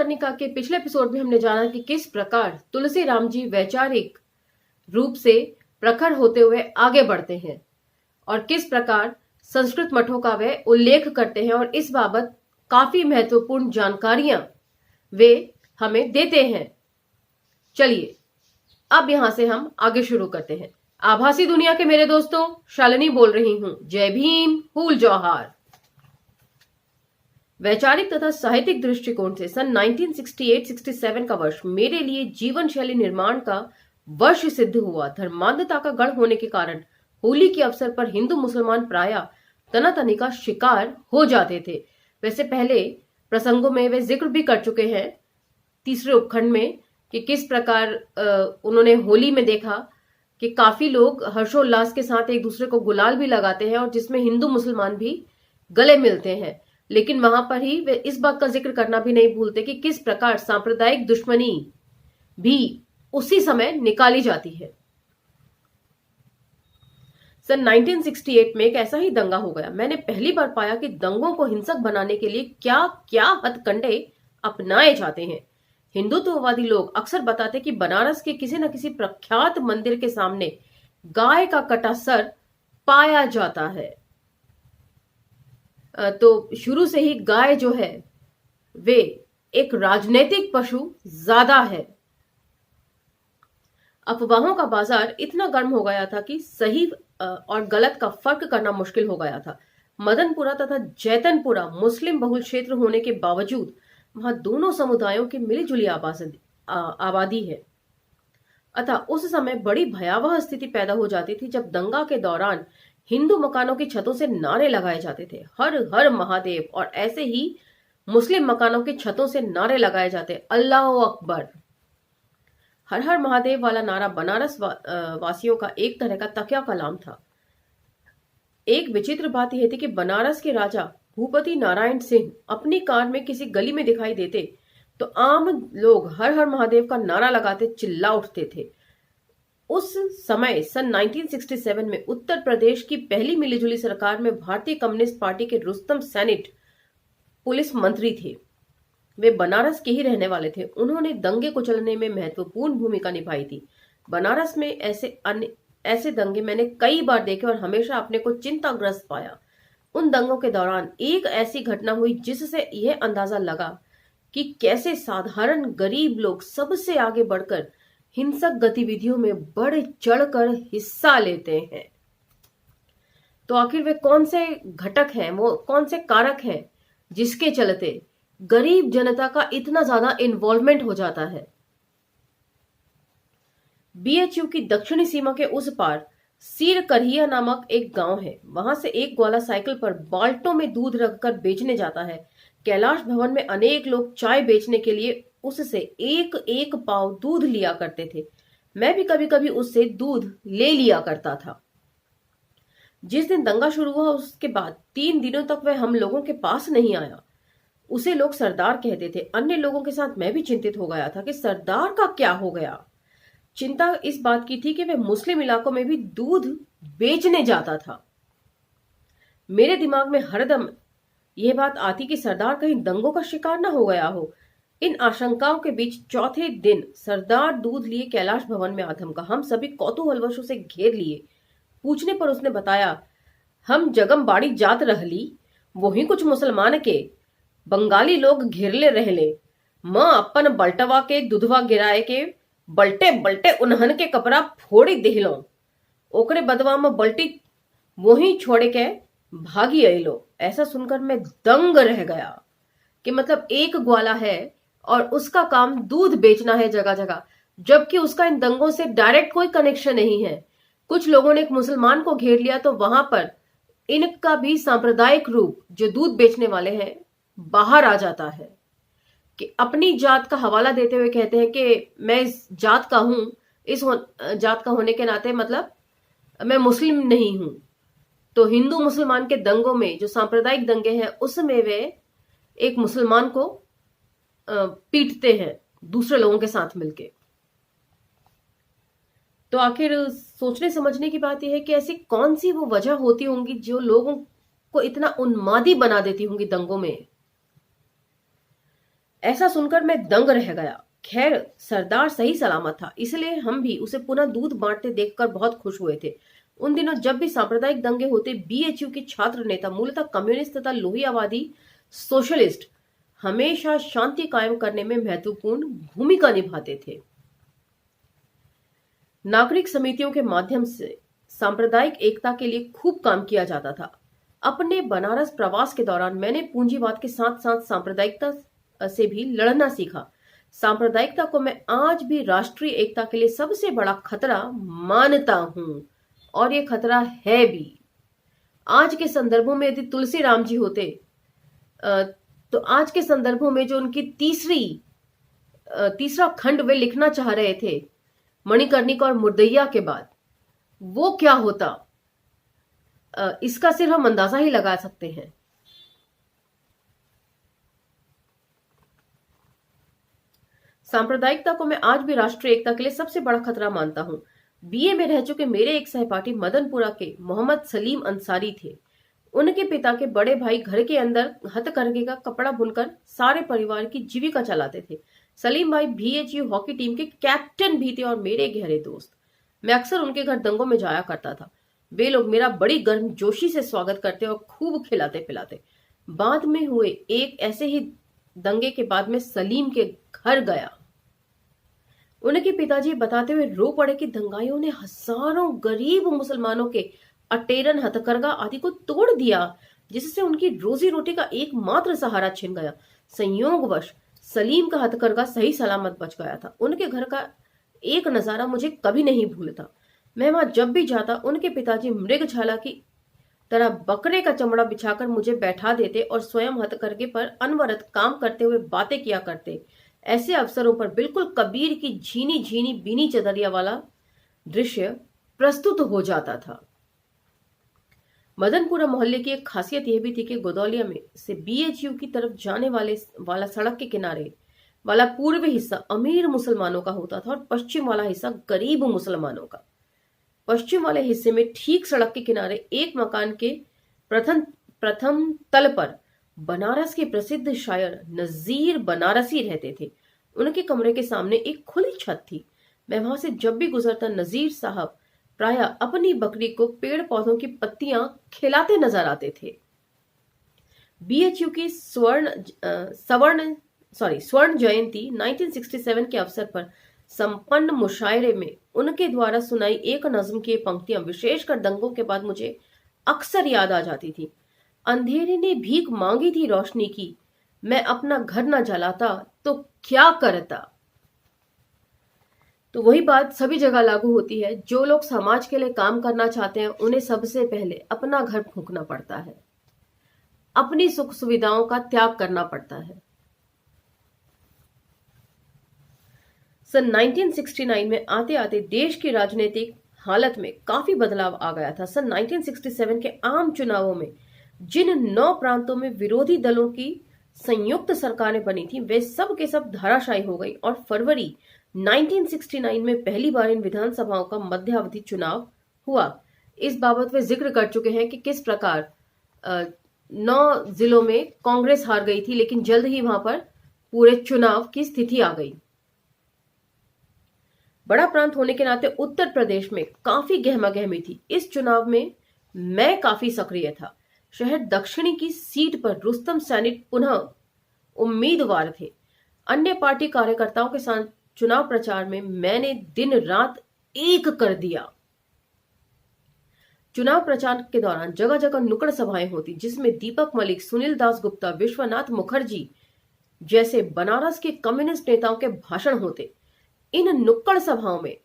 तनिका के पिछले एपिसोड में हमने जाना कि किस प्रकार तुलसी राम जी वैचारिक रूप से प्रखर होते हुए आगे बढ़ते हैं और किस प्रकार संस्कृत मठों का वे उल्लेख करते हैं और इस बाबत काफी महत्वपूर्ण जानकारियां वे हमें देते हैं। चलिए अब यहां से हम आगे शुरू करते हैं। आभासी दुनिया के मेरे दोस्तों, शालिनी बोल रही हूं। जय भीम, हुल जौहार। वैचारिक तथा साहित्यिक दृष्टिकोण से सन 1968-67 का वर्ष मेरे लिए जीवन शैली निर्माण का वर्ष सिद्ध हुआ। धर्मांधता का गढ़ होने के कारण होली के अवसर पर हिंदू मुसलमान प्रायः तनातनी का शिकार हो जाते थे। वैसे पहले प्रसंगों में वे जिक्र भी कर चुके हैं तीसरे उपखंड में कि किस प्रकार उन्होंने होली में देखा कि काफी लोग हर्षोल्लास के साथ एक दूसरे को गुलाल भी लगाते हैं और जिसमें हिंदू मुसलमान भी गले मिलते हैं। लेकिन वहां पर ही वे इस बात का जिक्र करना भी नहीं भूलते कि किस प्रकार सांप्रदायिक दुश्मनी भी उसी समय निकाली जाती है। सन 1968 में एक ऐसा ही दंगा हो गया। मैंने पहली बार पाया कि दंगों को हिंसक बनाने के लिए क्या क्या हथकंडे अपनाए जाते हैं। हिंदुत्ववादी लोग अक्सर बताते कि बनारस के किसी न किसी प्रख्यात मंदिर के सामने गाय का कटा सर पाया जाता है। तो शुरू से ही गाय जो है वे एक राजनीतिक पशु ज्यादा है। अफवाहों का बाजार इतना गर्म हो गया था कि सही और गलत का फर्क करना मुश्किल हो गया था। मदनपुरा तथा जैतनपुरा मुस्लिम बहुल क्षेत्र होने के बावजूद वहां दोनों समुदायों की मिलीजुली आबादी है। अतः उस समय बड़ी भयावह स्थिति पैदा हो जाती थी जब दंगा के दौरान हिंदू मकानों की छतों से नारे लगाए जाते थे, हर हर महादेव, और ऐसे ही मुस्लिम मकानों की छतों से नारे लगाए जाते, अल्लाह अकबर। हर हर महादेव वाला नारा बनारस वासियों का एक तरह का तकिया कलाम था। एक विचित्र बात यह थी कि बनारस के राजा भूपति नारायण सिंह अपनी कार में किसी गली में दिखाई देते तो आम लोग हर हर महादेव का नारा लगाते चिल्ला उठते थे। उस समय सन 1967 में उत्तर प्रदेश की पहली मिलीजुली सरकार में भारतीय कम्युनिस्ट पार्टी के रुस्तम सैनिट पुलिस मंत्री थे। वे बनारस के ही रहने वाले थे। उन्होंने दंगे कुचलने में महत्वपूर्ण भूमिका निभाई थी। बनारस में ऐसे दंगे मैंने कई बार देखे और हमेशा अपने को चिंताग्रस्त पाया। उन दंगों के दौरान एक ऐसी घटना हुई जिससे यह अंदाजा लगा कि कैसे साधारण गरीब लोग सबसे आगे बढ़कर हिंसक गतिविधियों में बढ़ चढ़कर हिस्सा लेते हैं। तो आखिर वे कौन से घटक हैं, वो कौन से कारक हैं जिसके चलते गरीब जनता का इतना ज्यादा इन्वॉल्वमेंट हो जाता है। बीएचयू की दक्षिणी सीमा के उस पार सीर करहिया नामक एक गांव है। वहां से एक ग्वाला साइकिल पर बाल्टों में दूध रखकर बेचने जाता है। कैलाश भवन में अनेक लोग चाय बेचने के लिए उससे एक एक पाव दूध लिया करते थे। मैं भी कभी कभी उससे दूध ले लिया करता था। जिस दिन दंगा शुरू हुआ उसके बाद 3 दिनों तक वह हम लोगों के पास नहीं आया। उसे लोग सरदार कहते थे। अन्य लोगों के साथ मैं भी चिंतित हो गया था कि सरदार का क्या हो गया। चिंता इस बात की थी कि वह मुस्लिम इलाकों में भी दूध बेचने जाता था। मेरे दिमाग में हरदम यह बात आती कि सरदार कहीं दंगों का शिकार न हो गया हो। इन आशंकाओं के बीच चौथे दिन सरदार दूध लिए कैलाश भवन में आ थमका। हम सभी कौतूहलवश उसे घेर लिए। पूछने पर उसने बताया, हम जगम बाड़ी जात रहली, वही कुछ मुसलमान के बंगाली लोग घेरले रहले। मां अपन बल्टवा के दुधवा गिराए के बल्टे बल्टे उन्हन के कपड़ा फोड़ी दिहलो। ओकरे बदवा में बल्टी वही छोड़े के भागी अलो। ऐसा सुनकर मैं दंग रह गया कि मतलब एक ग्वाला है और उसका काम दूध बेचना है जगह जगह, जबकि उसका इन दंगों से डायरेक्ट कोई कनेक्शन नहीं है। कुछ लोगों ने एक मुसलमान को घेर लिया तो वहां पर इनका भी सांप्रदायिक रूप जो दूध बेचने वाले हैं बाहर आ जाता है कि अपनी जात का हवाला देते हुए कहते हैं कि मैं इस जात का हूं, इस जात का होने के नाते मतलब मैं मुस्लिम नहीं हूं। तो हिंदू मुसलमान के दंगों में जो सांप्रदायिक दंगे हैं उसमें वे एक मुसलमान को पीटते हैं दूसरे लोगों के साथ मिलके। तो आखिर सोचने समझने की बात यह है कि ऐसी कौन सी वो वजह होती होंगी जो लोगों को इतना उन्मादी बना देती होंगी दंगों में। ऐसा सुनकर मैं दंग रह गया। खैर, सरदार सही सलामत था, इसलिए हम भी उसे पुनः दूध बांटते देखकर बहुत खुश हुए थे। उन दिनों जब भी सांप्रदायिक दंगे होते, बीएचयू के छात्र नेता, मूलतः कम्युनिस्ट तथा लोहियावादी सोशलिस्ट, हमेशा शांति कायम करने में महत्वपूर्ण भूमिका निभाते थे। नागरिक समितियों के माध्यम से सांप्रदायिक एकता के लिए खूब काम किया जाता था। अपने बनारस प्रवास के दौरान मैंने पूंजीवाद के साथ साथ सांप्रदायिकता से भी लड़ना सीखा। सांप्रदायिकता को मैं आज भी राष्ट्रीय एकता के लिए सबसे बड़ा खतरा मानता हूं, और ये खतरा है भी। आज के संदर्भों में यदि तुलसी राम जी होते, तो आज के संदर्भों में जो उनकी तीसरा खंड वे लिखना चाह रहे थे, मणिकर्णिका और मुर्दैया के बाद, वो क्या होता, इसका सिर्फ हम अंदाजा ही लगा सकते हैं। सांप्रदायिकता को मैं आज भी राष्ट्रीय एकता के लिए सबसे बड़ा खतरा मानता हूं। बीए में रह चुके मेरे एक सहपाठी मदनपुरा के मोहम्मद सलीम अंसारी थे। उनके पिता के बड़े भाई घर के अंदर हथकरघे का कपड़ा बुनकर सारे परिवार की जीविका चलाते थे। सलीम भाई बीएचयू हॉकी टीम के कैप्टन भी थे और मेरे गहरे दोस्त। मैं अक्सर उनके घर दंगों में जाया करता था। वे लोग मेरा बड़ी गर्मजोशी से स्वागत करते और खूब खिलाते पिलाते। बाद में हुए एक ऐसे ही दंगे के बाद मैं सलीम के घर गया। उनके पिताजी बताते हुए रो पड़े कि दंगाइयों ने हजारों गरीब मुसलमानों के अटेरन, हथकरघा आदि को तोड़ दिया, जिससे उनकी रोजी रोटी का एकमात्र सहारा छिन गया। संयोगवश सलीम का हथकरघा सही सलामत बच गया था। उनके घर का एक नजारा मुझे कभी नहीं भूलता। मैं वहां जब भी जाता, उनके पिताजी मृगशाला की तरह बकरे का चमड़ा बिछाकर मुझे बैठा देते और स्वयं हथकरघे पर अनवरत काम करते हुए बातें किया करते। ऐसे अवसरों पर बिल्कुल कबीर की झीनी झीनी बीनी चदरिया वाला दृश्य प्रस्तुत हो जाता था। मदनपुरा मोहल्ले की एक खासियत यह भी थी कि गोदौलिया में से बीएचयू की तरफ जाने वाला सड़क के किनारे वाला पूर्वी हिस्सा अमीर मुसलमानों का होता था और पश्चिम वाला हिस्सा गरीब मुसलमानों का। पश्चिम वाले हिस्से में ठीक सड़क के किनारे एक मकान के प्रथम तल पर बनारस के प्रसिद्ध शायर नजीर बनारसी रहते थे। उनके कमरे के सामने एक खुली छत थी। मैं वहां से जब भी गुजरता, नजीर साहब प्राय अपनी बकरी को पेड़ पौधों की पत्तियां खिलाते नजर आते थे। बीएचयू की स्वर्ण जयंती 1967 के अवसर पर संपन्न मुशायरे में उनके द्वारा सुनाई एक नज्म की पंक्तियां विशेषकर दंगों के बाद मुझे अक्सर याद आ जाती थी। अंधेरे ने भीख मांगी थी रोशनी की, मैं अपना घर न जलाता तो क्या करता। तो वही बात सभी जगह लागू होती है। जो लोग समाज के लिए काम करना चाहते हैं, उन्हें सबसे पहले अपना घर फूंकना पड़ता है, अपनी सुख सुविधाओं का त्याग करना पड़ता है। सन 1969 में आते आते देश की राजनीतिक हालत में काफी बदलाव आ गया था। सन 1967 के आम चुनावों में जिन 9 प्रांतों में विरोधी दलों की संयुक्त सरकारें बनी थी, वे सब के सब धराशायी हो गई और फरवरी 1969 में पहली बार इन विधानसभाओं का मध्यावधि चुनाव हुआ। इस बाबत वे जिक्र कर चुके हैं कि किस प्रकार 9 जिलों में कांग्रेस हार गई थी, लेकिन जल्द ही वहां पर पूरे चुनाव की स्थिति आ गई। बड़ा प्रांत होने के नाते उत्तर प्रदेश में काफी गहमागहमी थी। इस चुनाव में मैं काफी सक्रिय था। शहर दक्षिणी की सीट पर रुस्तम सैनिक पुनः उम्मीदवार थे। अन्य पार्टी कार्यकर्ताओं के साथ चुनाव प्रचार में मैंने दिन रात एक कर दिया। चुनाव प्रचार के दौरान जगह जगह नुक्कड़ सभाएं होती, जिसमें दीपक मलिक, सुनील दास गुप्ता, विश्वनाथ मुखर्जी जैसे बनारस के कम्युनिस्ट नेताओं के भाषण होते। इन नुक्कड़ सभाओं में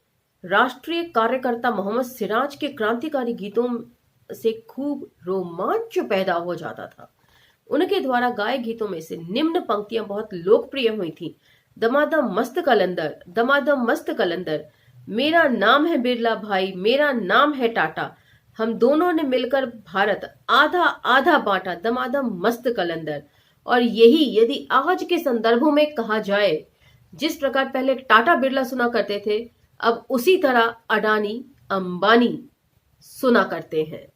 राष्ट्रीय कार्यकर्ता मोहम्मद सिराज के क्रांतिकारी गीतों से खूब रोमांच पैदा हो जाता था। उनके द्वारा गाए गीतों में से निम्न पंक्तियां बहुत लोकप्रिय हुई थी। दमादम मस्त कलंदर, दमादम मस्त कलंदर, मेरा नाम है बिरला भाई, मेरा नाम है टाटा, हम दोनों ने मिलकर भारत आधा आधा बांटा, दमादम मस्त कलंदर। और यही यदि आज के संदर्भों में कहा जाए, जिस प्रकार पहले टाटा बिरला सुना करते थे, अब उसी तरह अडानी अंबानी सुना करते हैं।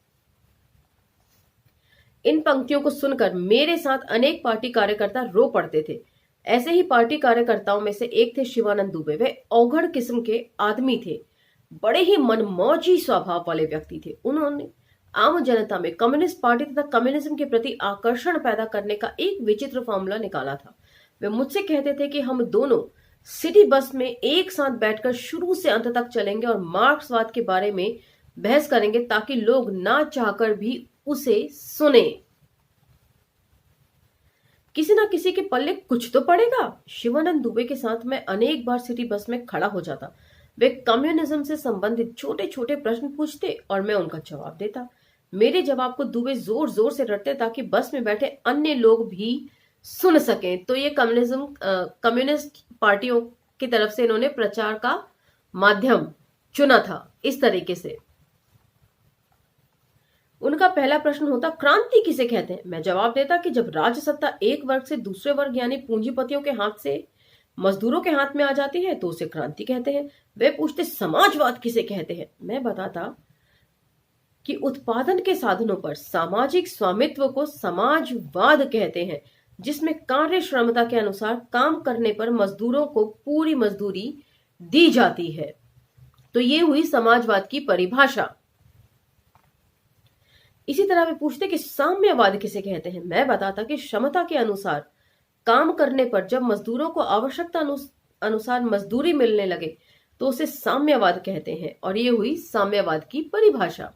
इन पंक्तियों को सुनकर मेरे साथ अनेक पार्टी कार्यकर्ता रो पड़ते थे। ऐसे ही पार्टी कार्यकर्ताओं में से एक थे शिवानंद दुबे। वे औघड़ किस्म के आदमी थे, बड़े ही मनमौजी स्वभाव वाले व्यक्ति थे। उन्होंने आम जनता में कम्युनिस्ट पार्टी तथा कम्युनिज्म के प्रति आकर्षण पैदा करने का एक विचित्र फॉर्मूला निकाला था। वे मुझसे कहते थे कि हम दोनों सिटी बस में एक साथ बैठकर शुरू से अंत तक चलेंगे और मार्क्सवाद के बारे में बहस करेंगे ताकि लोग ना चाहकर भी उसे सुने। किसी ना किसी के पल्ले कुछ तो पड़ेगा। शिवानंद दुबे के साथ मैं अनेक बार सिटी बस में खड़ा हो जाता। वे कम्युनिज्म से संबंधित छोटे छोटे प्रश्न पूछते और मैं उनका जवाब देता। मेरे जवाब को दुबे जोर जोर से रटते ताकि बस में बैठे अन्य लोग भी सुन सकें। तो ये कम्युनिस्ट पार्टियों की तरफ से इन्होंने प्रचार का माध्यम चुना था इस तरीके से। उनका पहला प्रश्न होता, क्रांति किसे कहते हैं? मैं जवाब देता कि जब राज्य सत्ता एक वर्ग से दूसरे वर्ग यानी पूंजीपतियों के हाथ से मजदूरों के हाथ में आ जाती है तो उसे क्रांति कहते हैं। वे पूछते, समाजवाद किसे कहते हैं? मैं बताता कि उत्पादन के साधनों पर सामाजिक स्वामित्व को समाजवाद कहते हैं, जिसमें कार्य क्षमता के अनुसार काम करने पर मजदूरों को पूरी मजदूरी दी जाती है। तो ये हुई समाजवाद की परिभाषा। इसी तरह वे पूछते कि साम्यवाद किसे कहते हैं? मैं बताता कि क्षमता के अनुसार काम करने पर जब मजदूरों को आवश्यकता अनुसार मजदूरी मिलने लगे तो उसे साम्यवाद कहते हैं, और ये हुई साम्यवाद की परिभाषा।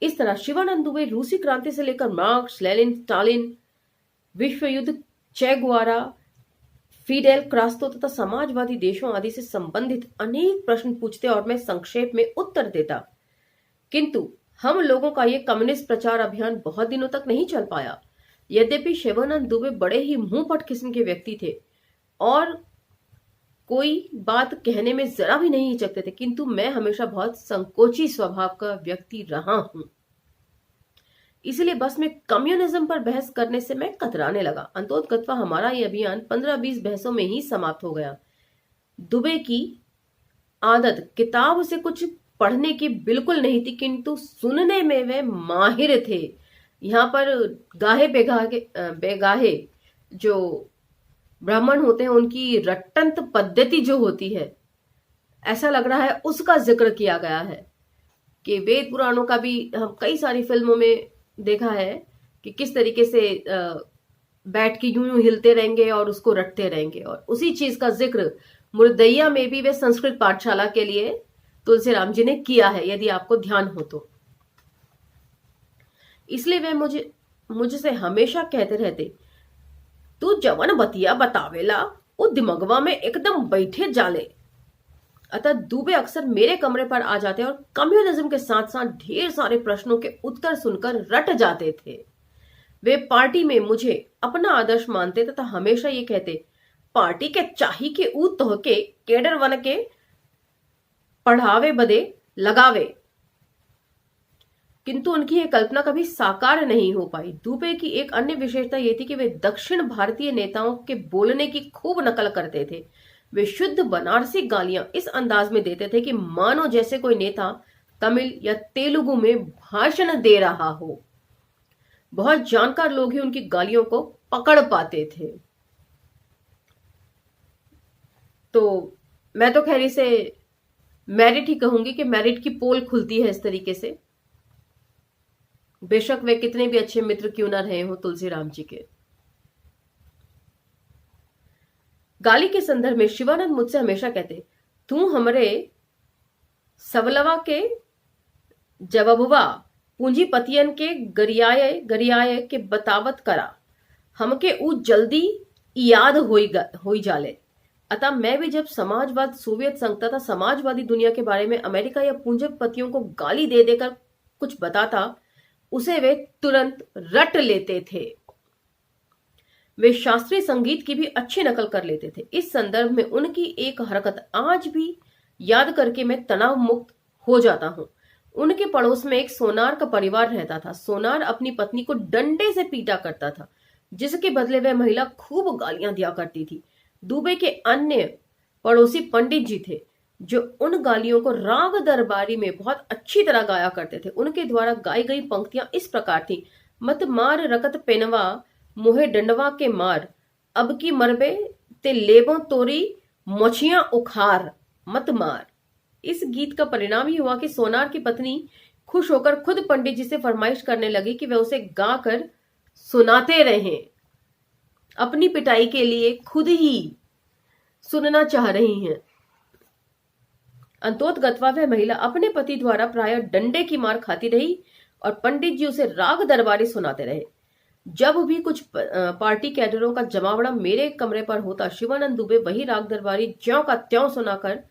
इस तरह शिवानंद दुबे रूसी क्रांति से लेकर मार्क्स, लेनिन, स्टालिन, विश्व युद्ध, चे गुवेरा, फिडेल कास्ट्रो तथा समाजवादी देशों आदि से संबंधित अनेक प्रश्न पूछते और मैं संक्षेप में उत्तर देता। किंतु हम लोगों का यह कम्युनिस्ट प्रचार अभियान बहुत दिनों तक नहीं चल पाया। यद्यपि शिवानंद दुबे बड़े ही मुंहफट किस्म के व्यक्ति थे और कोई बात कहने में जरा भी नहीं हिचकते थे, किंतु मैं हमेशा बहुत संकोची स्वभाव का व्यक्ति रहा हूं। इसलिए बस में कम्युनिज्म पर बहस करने से मैं कतराने लगा। अंतोतगत्वा हमारा यह अभियान 15-20 बहसों में ही समाप्त हो गया। दुबे की आदत किताब से कुछ पढ़ने की बिल्कुल नहीं थी, किंतु सुनने में वे माहिर थे। यहाँ पर गाहे बेगाहे जो ब्राह्मण होते हैं उनकी रट्टंत पद्धति जो होती है, ऐसा लग रहा है उसका जिक्र किया गया है कि वेद पुराणों का भी हम कई सारी फिल्मों में देखा है कि किस तरीके से बैठ के यूं यूं हिलते रहेंगे और उसको रटते रहेंगे। और उसी चीज का जिक्र मुर्दैया में भी वे संस्कृत पाठशाला के लिए तुलसीराम जी ने किया है, यदि आपको ध्यान हो तो। इसलिए वे मुझसे हमेशा कहते रहते, तू जवन बतिया बतावेला वो दिमगवा में एकदम बैठे जाले। अतः दुबे अक्सर मेरे कमरे पर आ जाते और कम्युनिज्म के साथ साथ ढेर सारे प्रश्नों के उत्तर सुनकर रट जाते थे। वे पार्टी में मुझे अपना आदर्श मानते तथा हमेशा ये कहते, पार्टी के चाही के ऊ तो के केडर वन के पढ़ावे बदे लगावे। किंतु उनकी यह कल्पना कभी साकार नहीं हो पाई। दुबे की एक अन्य विशेषता यह थी कि वे दक्षिण भारतीय नेताओं के बोलने की खूब नकल करते थे। वे शुद्ध बनारसी गालियां इस अंदाज में देते थे कि मानो जैसे कोई नेता तमिल या तेलुगु में भाषण दे रहा हो। बहुत जानकार लोग ही उनकी गालियों को पकड़ पाते थे। तो मैं तो खैर इसे मेरिट ही कहूंगी कि मेरिट की पोल खुलती है इस तरीके से, बेशक वे कितने भी अच्छे मित्र क्यों ना रहे हो तुलसीराम जी के। गाली के संदर्भ में शिवानंद मुझसे हमेशा कहते, तू हमरे सवलवा के जबबुआ पूंजीपतियन के गरियाए के बतावत करा, हमके ऊ जल्दी याद होई जाले। अतः मैं भी जब समाजवाद, सोवियत संघ तथा समाजवादी दुनिया के बारे में अमेरिका या पूंजीपतियों को गाली दे देकर कुछ बताता, उसे वे तुरंत रट लेते थे। वे शास्त्रीय संगीत की भी अच्छी नकल कर लेते थे। इस संदर्भ में उनकी एक हरकत आज भी याद करके मैं तनाव मुक्त हो जाता हूं। उनके पड़ोस में एक सोनार का परिवार रहता था। सोनार अपनी पत्नी को डंडे से पीटा करता था, जिसके बदले वह महिला खूब गालियां दिया करती थी। दुबे के अन्य पड़ोसी पंडित जी थे, जो उन गालियों को राग दरबारी में बहुत अच्छी तरह गाया करते थे। उनके द्वारा गाई गई पंक्तियां इस प्रकार थी, मत मार रकत पेनवा मोहे डंडवा के मार, अब की मरबे ते लेबों तोरी मोछियां उखार मत मार। इस गीत का परिणाम ही हुआ कि सोनार की पत्नी खुश होकर खुद पंडित जी से फरमाइश करने लगी कि वे उसे गा कर सुनाते रहें। अपनी पिटाई के लिए खुद ही सुनना चाह रही हैं। अंतोतगत्वा वह महिला अपने पति द्वारा प्राय डंडे की मार खाती रही और पंडित जी उसे राग दरबारी सुनाते रहे। जब भी कुछ पार्टी कैडरों का जमावड़ा मेरे कमरे पर होता, शिवानंद दुबे वही राग दरबारी ज्यों का त्यों सुनाकर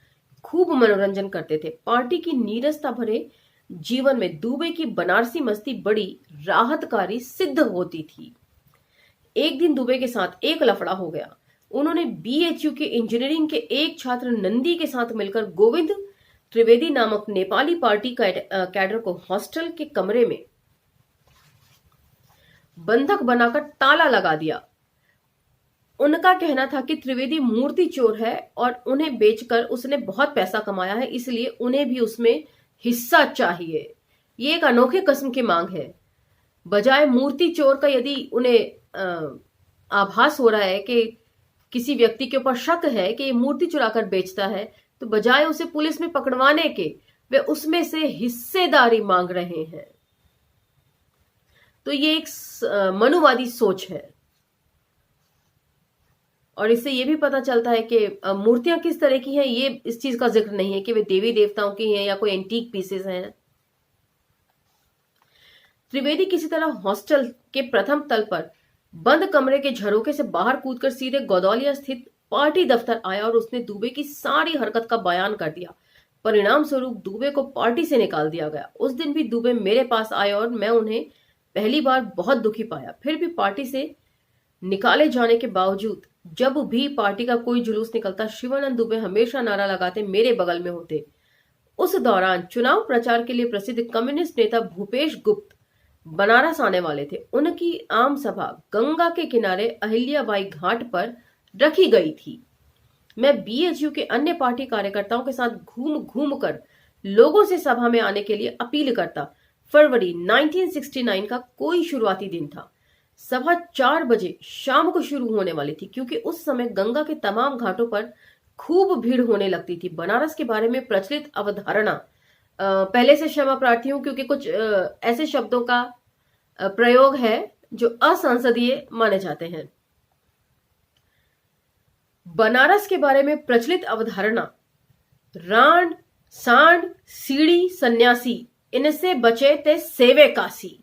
खूब मनोरंजन करते थे। पार्टी की नीरसता भरे जीवन में दुबे की बनारसी मस्ती बड़ी राहतकारी सिद्ध होती थी। एक दिन दुबे के साथ एक लफड़ा हो गया। उन्होंने बीएचयू के इंजीनियरिंग के एक छात्र नंदी के साथ मिलकर गोविंद त्रिवेदी नामक नेपाली पार्टी कैडर को हॉस्टल के कमरे में बंधक बनाकर ताला लगा दिया। उनका कहना था कि त्रिवेदी मूर्ति चोर है और उन्हें बेचकर उसने बहुत पैसा कमाया है, इसलिए उन्हें भी उसमें हिस्सा चाहिए। ये एक अनोखे किस्म की मांग है। बजाय मूर्ति चोर का यदि उन्हें आभास हो रहा है कि किसी व्यक्ति के ऊपर शक है कि ये मूर्ति चुराकर बेचता है, तो बजाय उसे पुलिस में पकड़वाने के वे उसमें से हिस्सेदारी मांग रहे हैं। तो ये एक मनुवादी सोच है और इससे ये भी पता चलता है कि मूर्तियां किस तरह की हैं। ये इस चीज का जिक्र नहीं है कि वे देवी देवताओं की हैं या कोई एंटीक पीसेस हैं। त्रिवेदी किसी तरह हॉस्टल के प्रथम तल पर बंद कमरे के झरोके से बाहर कूदकर सीधे गौदौलिया स्थित पार्टी दफ्तर आया और उसने दुबे की सारी हरकत का बयान कर दिया। परिणाम स्वरूप दुबे को पार्टी से निकाल दिया गया। उस दिन भी दुबे मेरे पास आए और मैं उन्हें पहली बार बहुत दुखी पाया। फिर भी पार्टी से निकाले जाने के बावजूद जब भी पार्टी का कोई जुलूस निकलता, शिवानंद दुबे हमेशा नारा लगाते मेरे बगल में होते। उस दौरान चुनाव प्रचार के लिए प्रसिद्ध कम्युनिस्ट नेता भूपेश गुप्त बनारस आने वाले थे। उनकी आम सभा गंगा के किनारे अहिल्याबाई घाट पर रखी गई थी। मैं बीएचयू के अन्य पार्टी कार्यकर्ताओं के साथ घूम घूम कर लोगों से सभा में आने के लिए अपील करता। फरवरी 1969 का कोई शुरुआती दिन था। सभा 4 बजे शाम को शुरू होने वाली थी, क्योंकि उस समय गंगा के तमाम घाटों पर खूब भीड़ होने लगती थी। बनारस के बारे में प्रचलित अवधारणा, पहले से क्षमा प्रार्थी हूं क्योंकि कुछ ऐसे शब्दों का प्रयोग है जो असंसदीय माने जाते हैं। बनारस के बारे में प्रचलित अवधारणा, रांड सांड सीढ़ी सन्यासी, इनसे बचे ते सेवे कासी,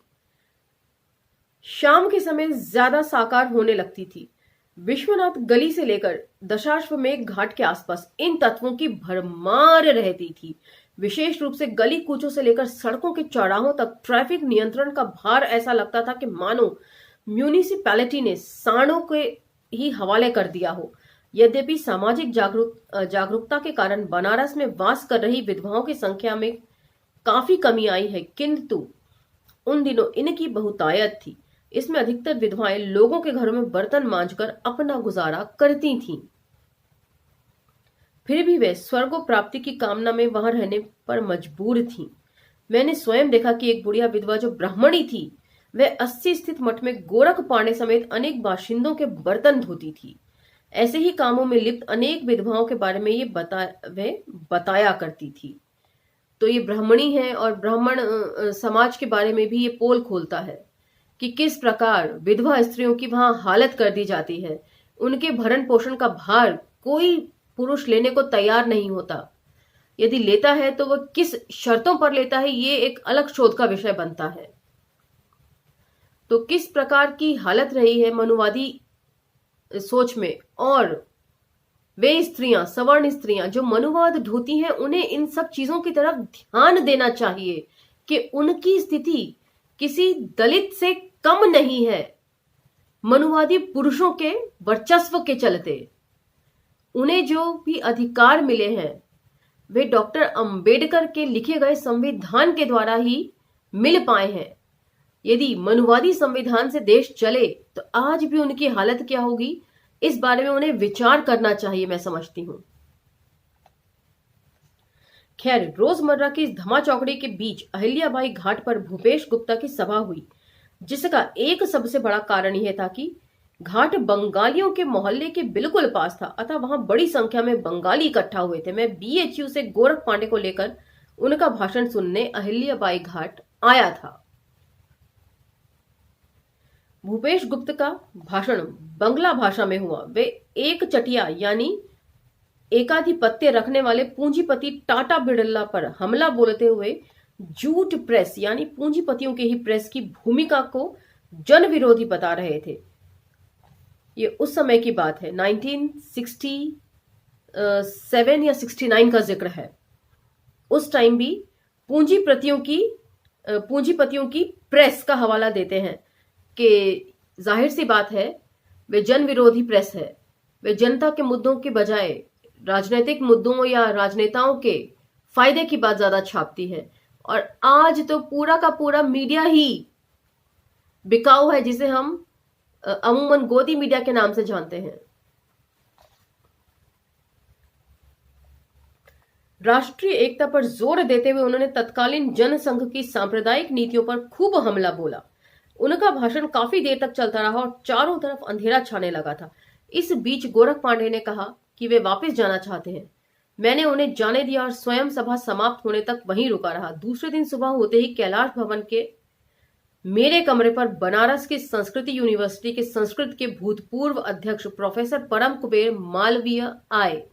शाम के समय ज्यादा साकार होने लगती थी। विश्वनाथ गली से लेकर दशाश्वमेध घाट के आसपास इन तत्वों की भरमार रहती थी। विशेष रूप से गली कूचों से लेकर सड़कों के चौराहों तक ट्रैफिक नियंत्रण का भार ऐसा लगता था कि मानो म्यूनिसिपैलिटी ने सांडों के ही हवाले कर दिया हो। यद्यपि सामाजिक जागरूकता के कारण बनारस में वास कर रही विधवाओं की संख्या में काफी कमी आई है, किंतु उन दिनों इनकी बहुतायत थी। इसमें अधिकतर विधवाएं लोगों के घरों में बर्तन मांजकर अपना गुजारा करती थीं। फिर भी वे स्वर्ग प्राप्ति की कामना में वहां रहने पर मजबूर थीं। मैंने स्वयं देखा कि एक बुढ़िया विधवा जो ब्राह्मणी थी, वह 80 स्थित मठ में गोरख पांडे समेत अनेक बाशिंदों के बर्तन धोती थी। ऐसे ही कामों में लिप्त अनेक विधवाओं के बारे में वे बताया करती थी। तो ये ब्राह्मणी है और ब्राह्मण समाज के बारे में भी ये पोल खोलता है कि किस प्रकार विधवा स्त्रियों की वहां हालत कर दी जाती है। उनके भरण पोषण का भार कोई पुरुष लेने को तैयार नहीं होता। यदि लेता है तो वह किस शर्तों पर लेता है, ये एक अलग शोध का विषय बनता है। तो किस प्रकार की हालत रही है मनुवादी सोच में, और वे स्त्रियां, सवर्ण स्त्रियां जो मनुवाद ढोती हैं, उन्हें इन सब चीजों की तरफ ध्यान देना चाहिए कि उनकी स्थिति किसी दलित से कम नहीं है। मनुवादी पुरुषों के वर्चस्व के चलते उन्हें जो भी अधिकार मिले हैं वे डॉक्टर अंबेडकर के लिखे गए संविधान के द्वारा ही मिल पाए हैं। यदि मनुवादी संविधान से देश चले तो आज भी उनकी हालत क्या होगी, इस बारे में उन्हें विचार करना चाहिए, मैं समझती हूं। खैर, रोजमर्रा की इस धमा चौकड़ी के बीच अहिल्याबाई घाट पर भूपेश गुप्ता की सभा हुई, जिसका एक सबसे बड़ा कारण यह था कि घाट बंगालियों के मोहल्ले के बिल्कुल पास था, अतः वहां बड़ी संख्या में बंगाली इकट्ठा हुए थे। मैं बीएचयू से गोरख पांडे को लेकर उनका भाषण सुनने अहिल्याबाई घाट आया था। भूपेश गुप्त का भाषण बंगला भाषा में हुआ। वे एक चटिया यानी एकाधिपत्य रखने वाले पूंजीपति टाटा बिरला पर हमला बोलते हुए जूट प्रेस यानी पूंजीपतियों के ही प्रेस की भूमिका को जन विरोधी बता रहे थे। ये उस समय की बात है, 1967 या 69 का जिक्र है। उस टाइम भी पूंजीपतियों की प्रेस का हवाला देते हैं कि जाहिर सी बात है वे जन विरोधी प्रेस है। वे जनता के मुद्दों के बजाय राजनीतिक मुद्दों या राजनेताओं के फायदे की बात ज्यादा छापती है। और आज तो पूरा का पूरा मीडिया ही बिकाऊ है, जिसे हम अमूमन गोदी मीडिया के नाम से जानते हैं। राष्ट्रीय एकता पर जोर देते हुए उन्होंने तत्कालीन जनसंघ की सांप्रदायिक नीतियों पर खूब हमला बोला। उनका भाषण काफी देर तक चलता रहा और चारों तरफ अंधेरा छाने लगा था। इस बीच गोरख पांडे ने कहा कि वे वापस जाना चाहते हैं। मैंने उन्हें जाने दिया और स्वयं सभा समाप्त होने तक वहीं रुका रहा। दूसरे दिन सुबह होते ही कैलाश भवन के मेरे कमरे पर बनारस की संस्कृति यूनिवर्सिटी के संस्कृत के भूतपूर्व अध्यक्ष प्रोफेसर परम कुबेर मालवीय आए।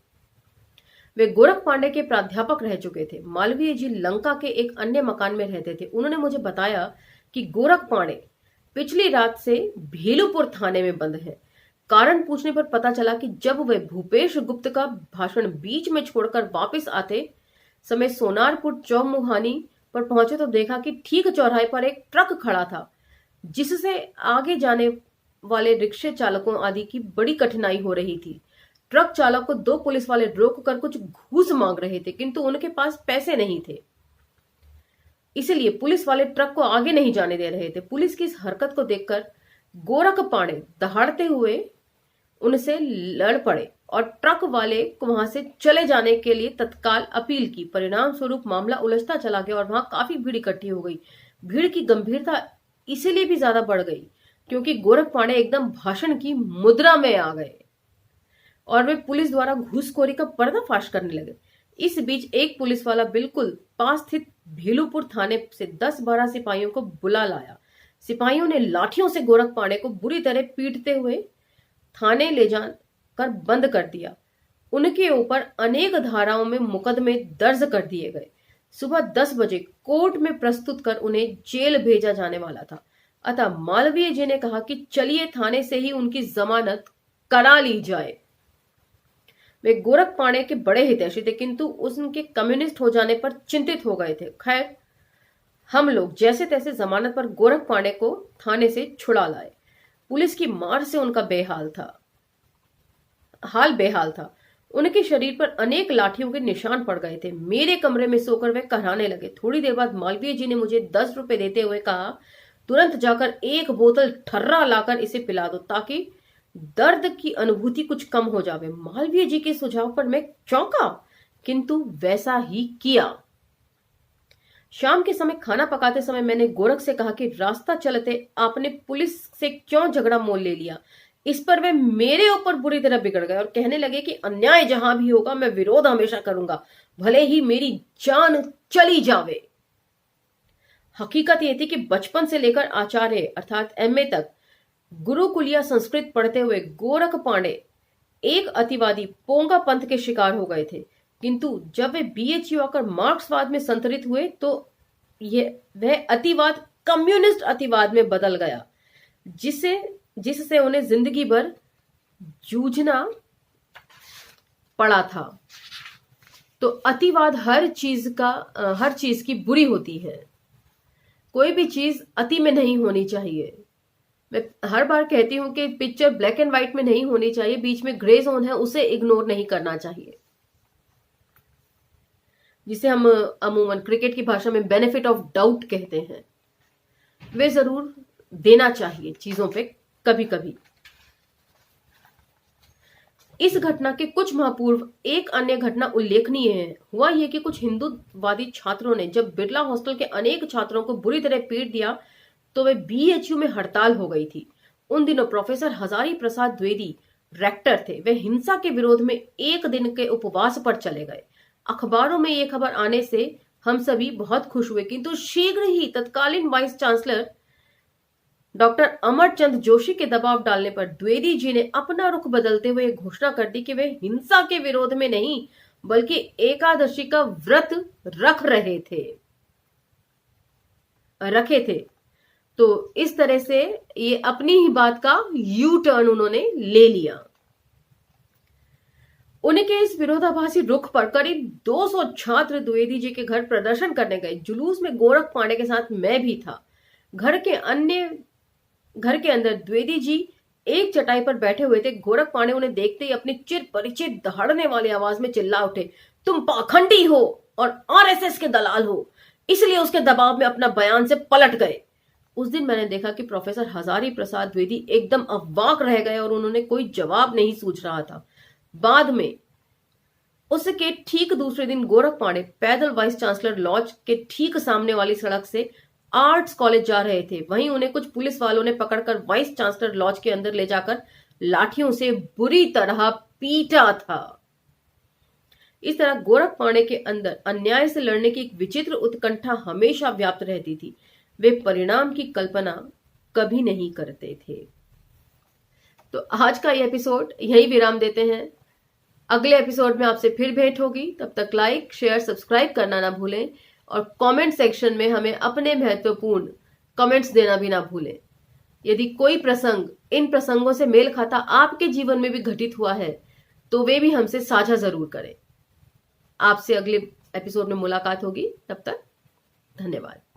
वे गोरख पांडे के प्राध्यापक रह चुके थे। मालवीय जी लंका के एक अन्य मकान में रहते थे। उन्होंने मुझे बताया कि गोरख पांडे पिछली रात से भेलूपुर थाने में बंद है। कारण पूछने पर पता चला कि जब वे भूपेश गुप्त का भाषण बीच में छोड़कर वापस आते समय सोनारपुर चौमुहानी पर पहुंचे तो देखा कि ठीक चौराहे पर एक ट्रक खड़ा था, जिससे आगे जाने वाले रिक्शे चालकों आदि की बड़ी कठिनाई हो रही थी। ट्रक चालक को दो पुलिस वाले रोक कर कुछ घूस मांग रहे थे, किंतु उनके पास पैसे नहीं थे, इसलिए पुलिस वाले ट्रक को आगे नहीं जाने दे रहे थे। पुलिस की इस हरकत को देखकर गोरख पांडे दहाड़ते हुए उनसे लड़ पड़े और ट्रक वाले को वहां से चले जाने के लिए तत्काल अपील की। परिणाम स्वरूप मामला उलझता चला गया और वहां काफी भीड़ इकट्ठी हो गई। भीड़ की गंभीरता इसीलिए भी ज्यादा बढ़ गई क्योंकि गोरख पांडे एकदम भाषण की मुद्रा में आ गए और वे पुलिस द्वारा घूसखोरी का पर्दाफाश करने लगे। इस बीच एक पुलिस वाला बिल्कुल पास स्थित भेलूपुर थाने से 10-12 सिपाहियों को बुला लाया। सिपाहियों ने लाठियों से गोरख पांडे को बुरी तरह पीटते हुए थाने ले जाकर बंद कर दिया। उनके ऊपर अनेक धाराओं में मुकदमे दर्ज कर दिए गए। सुबह 10 बजे कोर्ट में प्रस्तुत कर उन्हें जेल भेजा जाने वाला था। अतः मालवीय जी ने कहा कि चलिए थाने से ही उनकी जमानत करा ली जाए। वे गोरख पांडे के बड़े हितैषी थे, किंतु उनके कम्युनिस्ट हो जाने पर चिंतित हो गए थे। खैर, हम लोग जैसे तैसे जमानत पर गोरख पांडे को थाने से छुड़ा लाए। पुलिस की मार से उनका हाल बेहाल था। उनके शरीर पर अनेक लाठियों के निशान पड़ गए थे। मेरे कमरे में सोकर वे कहराने लगे। थोड़ी देर बाद मालवीय जी ने मुझे 10 रुपए देते हुए कहा, तुरंत जाकर एक बोतल ठर्रा लाकर इसे पिला दो ताकि दर्द की अनुभूति कुछ कम हो जावे। मालवीय जी के सुझाव पर मैं चौंका, किंतु वैसा ही किया। शाम के समय खाना पकाते समय मैंने गोरख से कहा कि रास्ता चलते आपने पुलिस से क्यों झगड़ा मोल ले लिया। इस पर वे मेरे ऊपर बुरी तरह बिगड़ गए और कहने लगे कि अन्याय जहां भी होगा मैं विरोध हमेशा करूंगा, भले ही मेरी जान चली जावे। हकीकत यह थी कि बचपन से लेकर आचार्य अर्थात एमए तक गुरुकुलिया संस्कृत पढ़ते हुए गोरख पांडे एक अतिवादी पोंगा पंथ के शिकार हो गए थे, किंतु जब वे बीएचयू आकर मार्क्सवाद में संतरित हुए तो वह अतिवाद कम्युनिस्ट अतिवाद में बदल गया, जिससे उन्हें जिंदगी भर जूझना पड़ा था। तो अतिवाद हर चीज की बुरी होती है। कोई भी चीज अति में नहीं होनी चाहिए। मैं हर बार कहती हूं कि पिक्चर ब्लैक एंड व्हाइट में नहीं होनी चाहिए, बीच में ग्रे जोन है उसे इग्नोर नहीं करना चाहिए, जिसे हम अमूमन क्रिकेट की भाषा में बेनिफिट ऑफ डाउट कहते हैं। वे जरूर देना चाहिए चीजों पे कभी कभी। इस घटना के कुछ माह पूर्व एक अन्य घटना उल्लेखनीय है। हुआ यह कि कुछ हिंदूवादी छात्रों ने जब बिरला हॉस्टल के अनेक छात्रों को बुरी तरह पीट दिया तो वे बीएचयू में हड़ताल हो गई थी। उन दिनों प्रोफेसर हजारी प्रसाद द्विवेदी रेक्टर थे। वे हिंसा के विरोध में एक दिन के उपवास पर चले गए। अखबारों में ये खबर आने से हम सभी बहुत खुश हुए, किंतु शीघ्र ही तत्कालीन vice chancellor doctor Amarchand Joshi के दबाव डालने पर द्विवेदी जी ने अपना रुख बदलते हुए घोषणा कर दी कि वे हिंसा के विरोध में नहीं बल्कि एकादशी का व्रत रखे थे। तो इस तरह से ये अपनी ही बात का यू टर्न उन्होंने ले लिया। उनके इस विरोधाभासी रुख पर करीब 200 छात्र द्विवेदी जी के घर प्रदर्शन करने गए। जुलूस में गोरख पांडे के साथ मैं भी था। घर के अंदर द्विवेदी जी एक चटाई पर बैठे हुए थे। गोरख पांडे उन्हें देखते ही अपनी चिर परिचित दहाड़ने वाली आवाज में चिल्ला उठे, तुम पाखंडी हो और आरएसएस के दलाल हो। इसलिए उसके दबाव में अपना बयान से पलट गए। उस दिन मैंने देखा कि प्रोफेसर हजारी प्रसाद द्विवेदी एकदम अवाक रह गए और उन्होंने कोई जवाब नहीं सूझ रहा था। बाद में उसके ठीक दूसरे दिन गोरख पांडे पैदल वाइस चांसलर लॉज के ठीक सामने वाली सड़क से आर्ट्स कॉलेज जा रहे थे। वहीं उन्हें कुछ पुलिस वालों ने पकड़कर वाइस चांसलर लॉज के अंदर ले जाकर लाठियों से बुरी तरह पीटा था। इस तरह गोरख पांडे के अंदर अन्याय से लड़ने की एक विचित्र उत्कंठा हमेशा व्याप्त रहती थी। वे परिणाम की कल्पना कभी नहीं करते थे। तो आज का ये एपिसोड यही विराम देते हैं। अगले एपिसोड में आपसे फिर भेंट होगी। तब तक लाइक, शेयर, सब्सक्राइब करना ना भूलें और कमेंट सेक्शन में हमें अपने महत्वपूर्ण कमेंट्स देना भी ना भूलें। यदि कोई प्रसंग इन प्रसंगों से मेल खाता आपके जीवन में भी घटित हुआ है तो वे भी हमसे साझा जरूर करें। आपसे अगले एपिसोड में मुलाकात होगी। तब तक धन्यवाद।